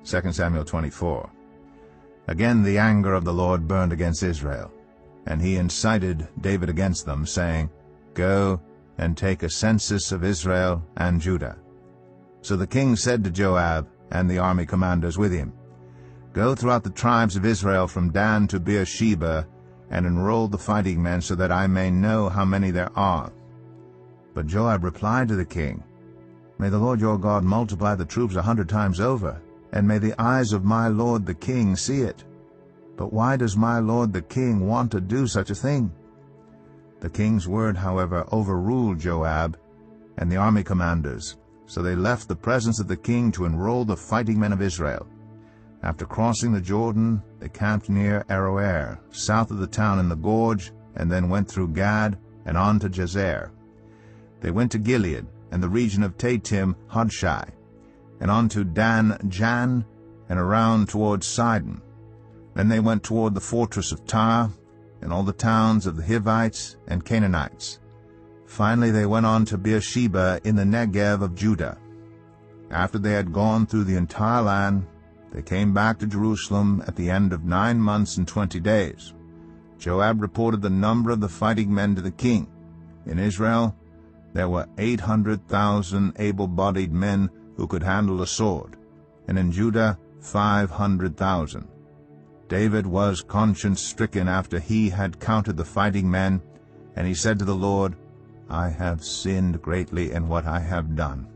2 Samuel 24. Again the anger of the Lord burned against Israel, and he incited David against them, saying, Go and take a census of Israel and Judah. So the king said to Joab and the army commanders with him, Go throughout the tribes of Israel from Dan to Beersheba, and enroll the fighting men, so that I may know how many there are. But Joab replied to the king, May the Lord your God multiply the troops 100 times over, and may the eyes of my lord the king see it. But why does my lord the king want to do such a thing? The king's word, however, overruled Joab and the army commanders, so they left the presence of the king to enroll the fighting men of Israel. After crossing the Jordan, they camped near Aroer, south of the town in the gorge, and then went through Gad and on to Jazer. They went to Gilead and the region of Tatim Hodshai, and on to Dan Jan, and around toward Sidon. Then they went toward the fortress of Tyre, and all the towns of the Hivites and Canaanites. Finally they went on to Beersheba in the Negev of Judah. After they had gone through the entire land, they came back to Jerusalem at the end of 9 months and 20 days. Joab reported the number of the fighting men to the king. In Israel there were 800,000 able-bodied men who could handle a sword, and in Judah 500,000. David was conscience-stricken after he had counted the fighting men, and he said to the Lord, I have sinned greatly in what I have done.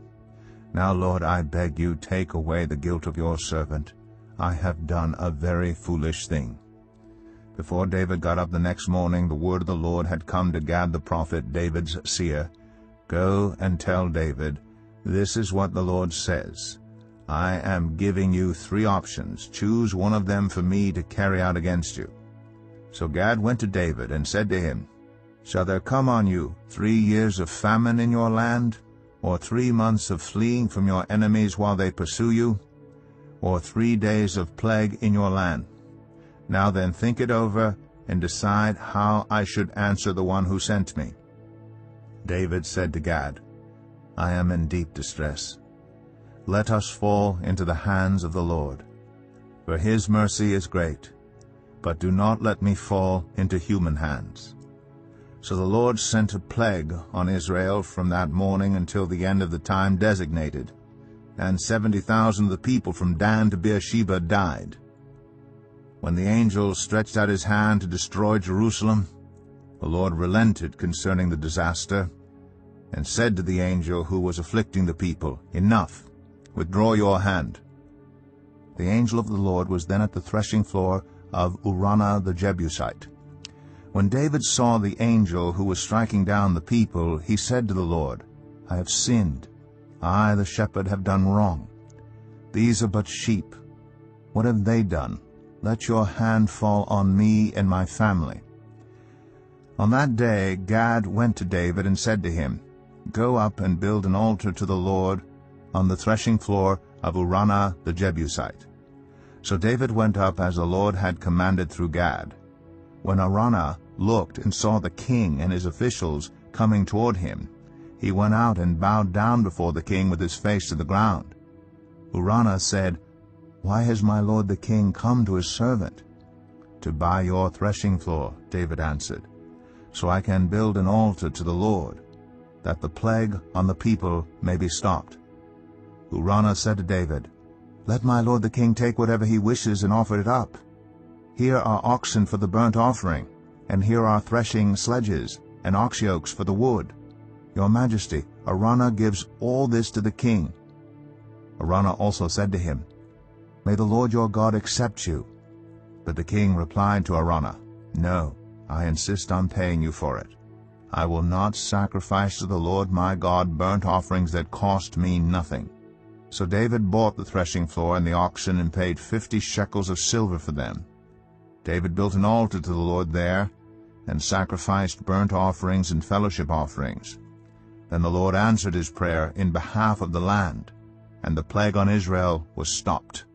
Now, Lord, I beg you, take away the guilt of your servant. I have done a very foolish thing. Before David got up the next morning, the word of the Lord had come to Gad the prophet, David's seer. Go and tell David, This is what the Lord says. I am giving you 3 options. Choose one of them for me to carry out against you. So Gad went to David and said to him, Shall there come on you 3 years of famine in your land, or 3 months of fleeing from your enemies while they pursue you, or 3 days of plague in your land? Now then think it over, and decide how I should answer the one who sent me. David said to Gad, I am in deep distress. Let us fall into the hands of the Lord, for his mercy is great, but do not let me fall into human hands. So the Lord sent a plague on Israel from that morning until the end of the time designated, and 70,000 of the people from Dan to Beersheba died. When the angel stretched out his hand to destroy Jerusalem, the Lord relented concerning the disaster, and said to the angel who was afflicting the people, Enough, withdraw your hand. The angel of the Lord was then at the threshing floor of Araunah the Jebusite. When David saw the angel who was striking down the people, he said to the Lord, I have sinned. I, the shepherd, have done wrong. These are but sheep. What have they done? Let your hand fall on me and my family. On that day Gad went to David and said to him, Go up and build an altar to the Lord on the threshing floor of Araunah the Jebusite. So David went up as the Lord had commanded through Gad. When Araunah looked and saw the king and his officials coming toward him, he went out and bowed down before the king with his face to the ground. Araunah said, Why has my lord the king come to his servant? To buy your threshing floor, David answered, so I can build an altar to the Lord, that the plague on the people may be stopped. Araunah said to David, Let my lord the king take whatever he wishes and offer it up. Here are oxen for the burnt offering, and here are threshing sledges and ox yokes for the wood. Your majesty, Araunah gives all this to the king. Araunah also said to him, May the Lord your God accept you. But the king replied to Araunah, No, I insist on paying you for it. I will not sacrifice to the Lord my God burnt offerings that cost me nothing. So David bought the threshing floor and the oxen and paid 50 shekels of silver for them. David built an altar to the Lord there, and sacrificed burnt offerings and fellowship offerings. Then the Lord answered his prayer in behalf of the land, and the plague on Israel was stopped.